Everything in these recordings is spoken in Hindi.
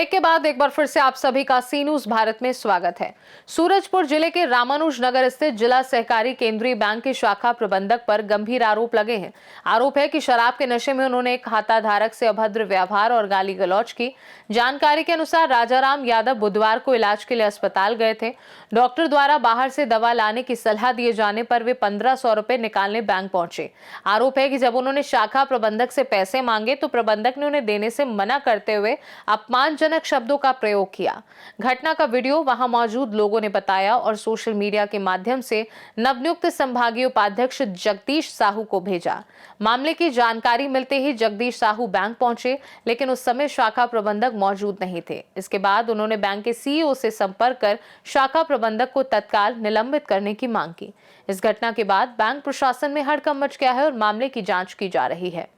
ब्रेक के बाद एक बार फिर से आप सभी का सी न्यूज भारत में स्वागत है। सूरजपुर जिले के रामानुज नगर स्थित जिला सहकारी केंद्रीय बैंक के शाखा प्रबंधक पर गंभीर आरोप लगे हैं। आरोप है कि शराब के नशे में उन्होंने एक खाता धारक से अभद्र व्यवहार और गाली गलौज की। जानकारी के अनुसार राजाराम यादव बुधवार को इलाज के लिए अस्पताल गए थे। डॉक्टर द्वारा बाहर से दवा लाने की सलाह दिए जाने पर वे 1500 रुपए निकालने बैंक पहुंचे। आरोप है कि जब उन्होंने शाखा प्रबंधक से पैसे मांगे तो प्रबंधक ने उन्हें देने से मना करते हुए अपमानजनक शब्दों का प्रयोग किया। घटना का वीडियो वहां मौजूद लोगों ने बताया और सोशल मीडिया के माध्यम से नवनियुक्त संभागीय उपाध्यक्ष जगदीश साहू को भेजा। मामले की जानकारी मिलते ही जगदीश साहू बैंक पहुंचे, लेकिन उस समय शाखा प्रबंधक मौजूद नहीं थे। इसके बाद उन्होंने बैंक के सीईओ से संपर्क कर शाखा प्रबंधक को तत्काल निलंबित करने की मांग की। इस घटना के बाद बैंक प्रशासन में हड़कंप मच गया है और मामले की जांच की जा रही है।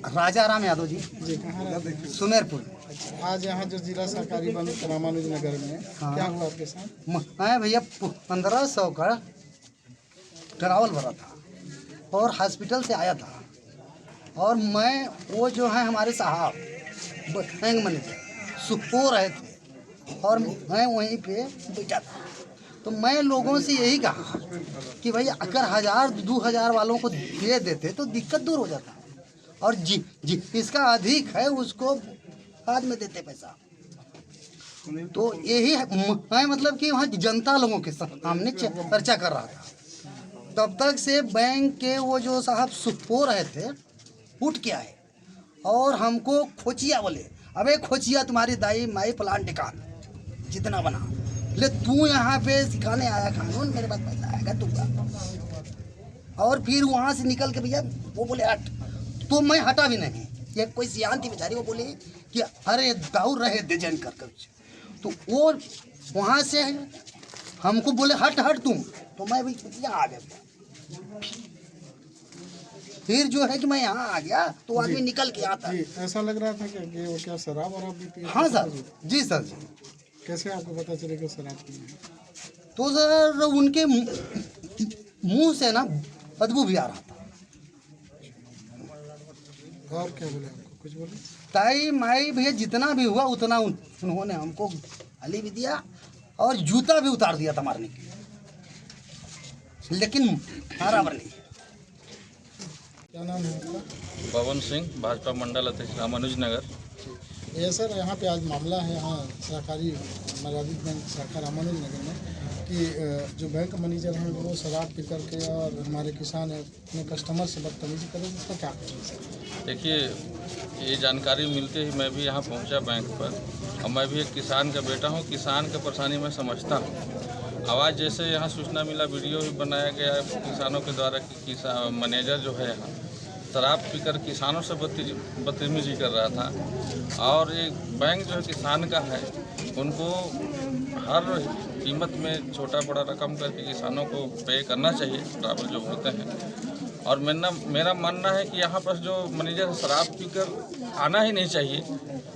राजाराम यादव जी सुमेरपुर। आज यहाँ जो जिला सहकारी बैंक रामानुज नगर में क्या हुआ आपके साथ? मैं भैया 1500 का ट्रैवल भरा था और हॉस्पिटल से आया था, और मैं वो जो है हमारे साहब बैंक मैनेजर सो रहे थे और मैं वहीं पे बैठा था। तो मैं लोगों से यही कहा कि भाई अगर 1000-2000 वालों को दे देते तो दिक्कत दूर हो जाता, और जी इसका अधिक है उसको बाद में देते पैसा। तो यही मैं मतलब कि वहाँ जनता लोगों के सामने चर्चा कर रहा था। तब तक से बैंक के वो जो साहब सो रहे थे उठ के आए और हमको खोचिया बोले, अबे खोचिया तुम्हारी दाई माई प्लान टिकान जितना बना ले, तू यहाँ पे सिखाने आया कानून, मेरे पास पैसा आएगा दूंगा। और फिर वहाँ से निकल के भैया वो बोले हट, तो मैं हटा भी नहीं। ये कोई सियान थी बेचारी, वो बोले कि अरे दाऊ रहे दे जन कर, तो वो वहाँ से हमको बोले हट तुम, तो मैं भी यहाँ आ गया। फिर जो है कि मैं यहाँ आ गया तो आदमी निकल के आता। ऐसा लग रहा था कि वो क्या शराब और भी पी? हाँ सर जी सर जी। कैसे आपको पता चले कि शराब पी है? तो सर उनके मुंह से ना बदबू भी आ रहा था। और क्या बोले आपको? कुछ बोले? ताई माई भैया जितना भी हुआ उतना उन्होंने हमको गाली भी दिया और जूता भी उतार दिया था मारने के लिए, लेकिन बराबर नहीं। क्या नाम है आपका? पवन सिंह, भाजपा मंडल अध्यक्ष रामानुज नगर। ये सर यहाँ पे आज मामला है यहाँ सहकारी मर्यादित बैंक शाखा रामानुज नगर में कि जो बैंक मैनेजर हैं वो शराब पी करके और हमारे किसान अपने कस्टमर से बदतमीजी कर रहे हैं। इसका क्या करें सर? देखिए, ये जानकारी मिलते ही मैं भी यहाँ पहुँचा बैंक पर, और मैं भी एक किसान का बेटा हूँ। किसान का परेशानी मैं समझता हूँ। आवाज़ जैसे यहाँ सूचना मिला, वीडियो भी बनाया गया है किसानों के द्वारा कि किसान मैनेजर जो है यहाँ शराब पीकर किसानों से बदतमीजी कर रहा था। और एक बैंक जो है किसान का है, उनको हर कीमत में छोटा बड़ा रकम करके किसानों को पे करना चाहिए, बराबर जो होते हैं। और मेरा मानना है कि यहाँ पर जो मैनेजर शराब पीकर आना ही नहीं चाहिए,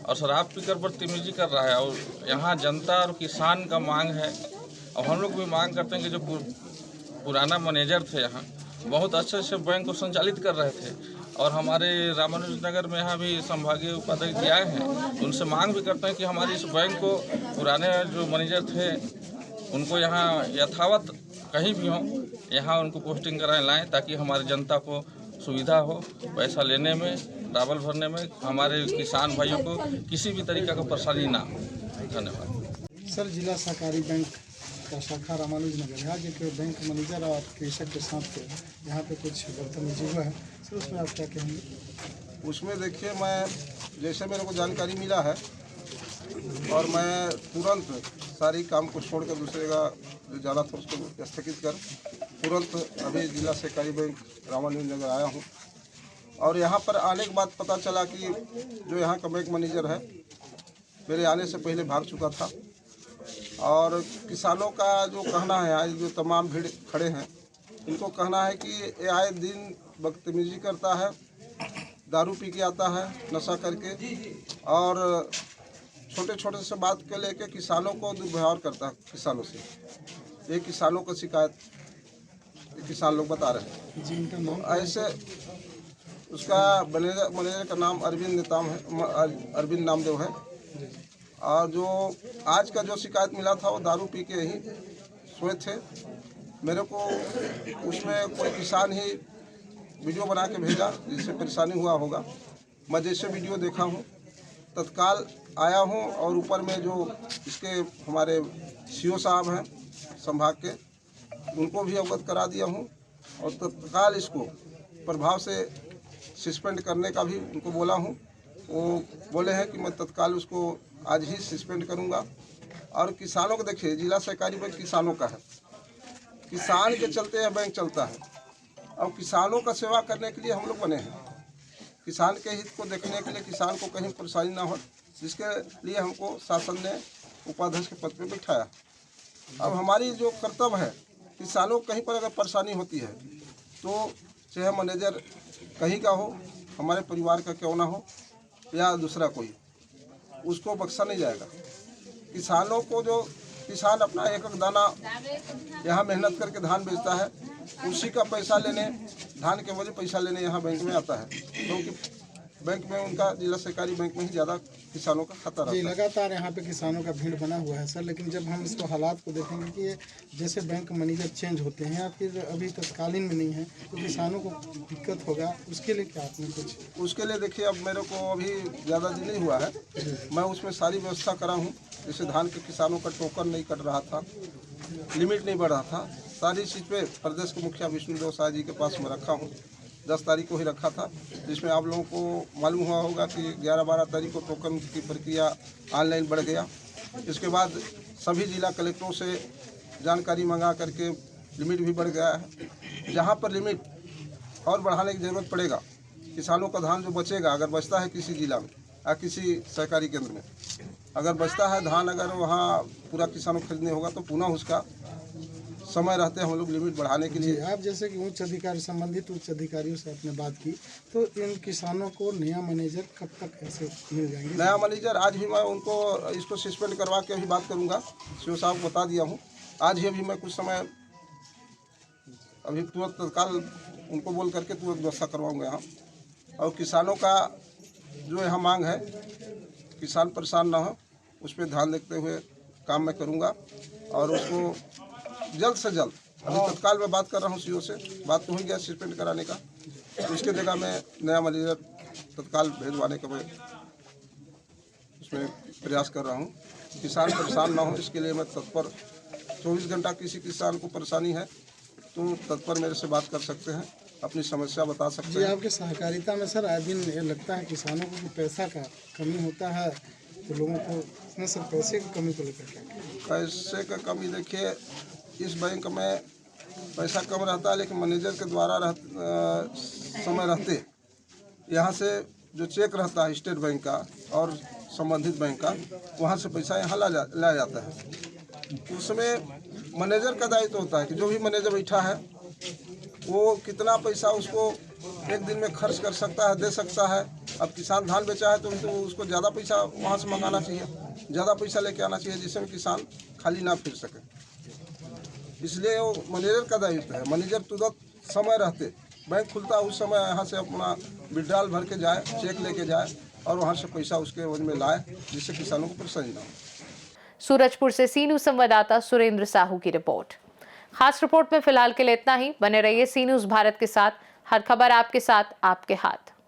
और शराब पीकर बदतमीजी कर रहा है। और यहाँ जनता और किसान का मांग है, और हम लोग भी मांग करते हैं कि जो पुराना मैनेजर थे यहाँ बहुत अच्छे से बैंक को संचालित कर रहे थे, और हमारे रामानुज नगर में यहाँ भी संभागीय उपाध्यक्ष आए हैं, उनसे मांग भी करते हैं कि हमारी इस बैंक को पुराने जो मैनेजर थे उनको यहाँ यथावत कहीं भी हों यहाँ उनको पोस्टिंग कराएं लाएं, ताकि हमारे जनता को सुविधा हो पैसा लेने में, डबल भरने में, हमारे किसान भाइयों को किसी भी तरीका का परेशानी ना हो। धन्यवाद। सर जिला सहकारी बैंक का शाखा रामानुज नगर है, जो कि बैंक मैनेजर और कृषक के साथ यहाँ पे कुछ बदतमीजी हुआ है सर, उसमें आप क्या कहेंगे? उसमें देखिए, मैं जैसे मेरे को जानकारी मिला है और मैं तुरंत सारी काम को छोड़कर दूसरे का जो ज़्यादा था उसको स्थगित कर तुरंत अभी जिला सहकारी बैंक रामानुज नगर आया हूँ। और यहाँ पर आने के बाद पता चला कि जो यहाँ का बैंक मैनेजर है मेरे आने से पहले भाग चुका था, और किसानों का जो कहना है, आज जो तमाम भीड़ खड़े हैं इनको कहना है कि ये आए दिन बदतमीजी करता है, दारू पी के आता है नशा करके, और छोटे छोटे से बात को लेके किसानों को दुर्व्यवहार करता है किसानों से। ये किसानों को शिकायत किसान लोग बता रहे हैं। जी, इनका नाम ऐसे उसका मैनेजर का नाम अरविंद नामदेव है। और जो आज का जो शिकायत मिला था वो दारू पी के ही सोए थे। मेरे को उसमें कोई किसान ही वीडियो बना के भेजा जिससे परेशानी हुआ होगा। मैं जैसे वीडियो देखा हूँ तत्काल आया हूँ और ऊपर में जो इसके हमारे सीओ साहब हैं संभाग के, उनको भी अवगत करा दिया हूँ और तत्काल इसको प्रभाव से सस्पेंड करने का भी उनको बोला हूँ। वो बोले हैं कि मैं तत्काल उसको आज ही सस्पेंड करूँगा। और किसानों को देखिए, जिला सहकारी बैंक किसानों का है, किसान के चलते यह बैंक चलता है और किसानों का सेवा करने के लिए हम लोग बने हैं। किसान के हित को देखने के लिए, किसान को कहीं परेशानी ना हो, जिसके लिए हमको शासन ने उपाध्यक्ष के पद पे बिठाया। अब हमारी जो कर्तव्य है, किसानों को कहीं पर अगर परेशानी होती है तो चाहे मैनेजर कहीं का हो, हमारे परिवार का क्यों ना हो या दूसरा कोई, उसको बख्शा नहीं जाएगा। किसानों को जो किसान अपना एक एक दाना यहाँ मेहनत करके धान बेचता है, उसी का पैसा लेने, धान के वजह पैसा लेने यहाँ बैंक में आता है, क्योंकि बैंक में उनका जिला सहकारी बैंक में ही ज़्यादा किसानों का खाता रहता जी, है। लगातार यहाँ पे किसानों का भीड़ बना हुआ है सर, लेकिन जब हम इसको हालात को देखेंगे कि ये जैसे बैंक मैनेजर चेंज होते हैं या फिर अभी तत्कालीन में नहीं है तो किसानों को दिक्कत होगा, उसके लिए क्या आपने कुछ? उसके लिए देखिए, अब मेरे को अभी ज़्यादा दिन नहीं हुआ है, मैं उसमें सारी व्यवस्था करा हूँ। जैसे धान के किसानों का टोकन नहीं कट रहा था, लिमिट नहीं बढ़ रहा था, सारी चीज़ पे प्रदेश के मुखिया विष्णुदेव साय जी के पास मैं रखा हूँ। 10 तारीख को ही रखा था, जिसमें आप लोगों को मालूम हुआ होगा कि 11-12 तारीख को टोकन की प्रक्रिया ऑनलाइन बढ़ गया। इसके बाद सभी जिला कलेक्टरों से जानकारी मंगा करके लिमिट भी बढ़ गया है। जहाँ पर लिमिट और बढ़ाने की ज़रूरत पड़ेगा, किसानों का धान जो बचेगा, अगर बचता है किसी जिला में या किसी सहकारी केंद्र में, अगर बचता है धान, अगर वहाँ पूरा किसानों को खरीदने होगा तो पुनः उसका समय रहते हैं हम लोग लिमिट बढ़ाने के लिए। आप जैसे कि उच्च अधिकारी, संबंधित उच्च अधिकारियों से आपने बात की, तो इन किसानों को नया मैनेजर कब तक ऐसे मिल जाएंगे? नया मैनेजर आज ही मैं उनको इसको सस्पेंड करवा के अभी बात करूंगा। सीओ साहब को बता दिया हूँ, आज ही अभी मैं कुछ समय अभी तुरंत तत्काल उनको बोल करके तुरंत व्यवस्था करवाऊँगा यहाँ। और किसानों का जो यहाँ मांग है, किसान परेशान ना हो, उस पर ध्यान देखते हुए काम मैं करूँगा और उसको जल्द से जल्द, अभी तत्काल मैं बात कर रहा हूँ सीओ से, बात तो हो गया सस्पेंड कराने का, तो इसके जगह मैं नया मैनेजर तत्काल भेजवाने का मैं उसमें प्रयास कर रहा हूँ। किसान परेशान ना हो, इसके लिए मैं तत्पर 24 घंटा, किसी किसान को परेशानी है तो तत्पर मेरे से बात कर सकते हैं, अपनी समस्या बता सकते जी, हैं। आपके सहकारिता में सर आए दिन ये लगता है किसानों को कि पैसा का कमी होता है, तो लोगों को इसमें सर पैसे की कमी को लेकर क्या? पैसे का कमी देखिए, इस बैंक में पैसा कम रहता है, लेकिन मैनेजर के द्वारा समय रहते यहाँ से जो चेक रहता है स्टेट बैंक का और संबंधित बैंक का, वहाँ से पैसा यहाँ लाया जाता है। उसमें मैनेजर का दायित्व होता है कि जो भी मैनेजर बैठा है वो कितना पैसा उसको एक दिन में खर्च कर सकता है, दे सकता है। अब किसान धान बेचा है तो उसको ज़्यादा पैसा वहाँ से मंगाना चाहिए, ज़्यादा पैसा लेके आना चाहिए, जिससे किसान खाली ना फिर सके। इसलिए वो मैनेजर का दायित्व है। मैनेजर तुरंत समय रहते बैंक खुलता है उस समय यहाँ से अपना विड्रॉल भर के जाए, चेक लेके जाए और वहाँ से पैसा उसके वजह में लाए, जिससे किसानों को परेशानी ना हो। सूरजपुर से सी न्यूज़ संवाददाता सुरेंद्र साहू की रिपोर्ट। खास रिपोर्ट में फिलहाल के लिए इतना ही। बने रहिए सी न्यूज़ भारत के साथ, हर खबर आपके साथ, आपके हाथ।